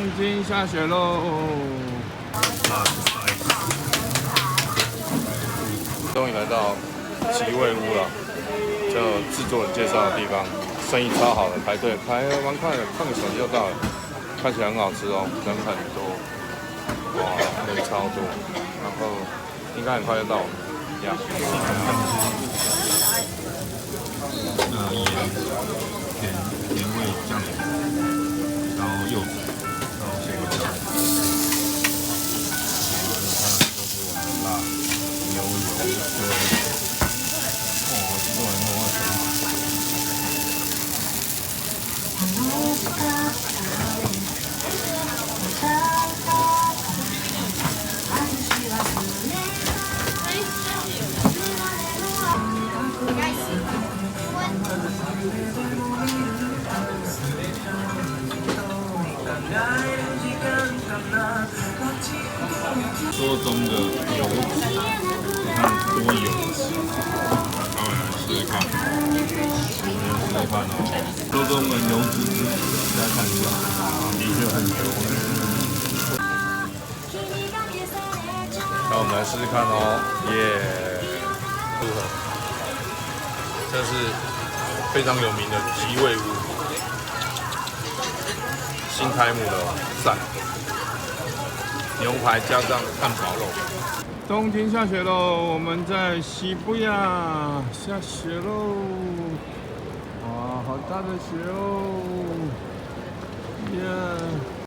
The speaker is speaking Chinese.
东京下雪喽！终于来到吉味屋了，就制作人介绍的地方，生意超好的，排队排蛮快的，看个手机就到了，看起来很好吃哦，人很多，哇，人超多，然后应该很快就到我们家。盐味酱油，然后柚子，然后鲜味酱，就是我们的辣牛油对，哦，这碗弄了说中的油脂，你看多油脂，待会来试试看，试试看哦。说中的油脂，大家看一下，的确很油。那我们来试试看哦，耶！如何？这是非常有名的吉味屋，新开幕的赞。牛排加上汉堡肉。东京下雪喽，我们在西布亚下雪喽！哇，好大的雪哦！耶！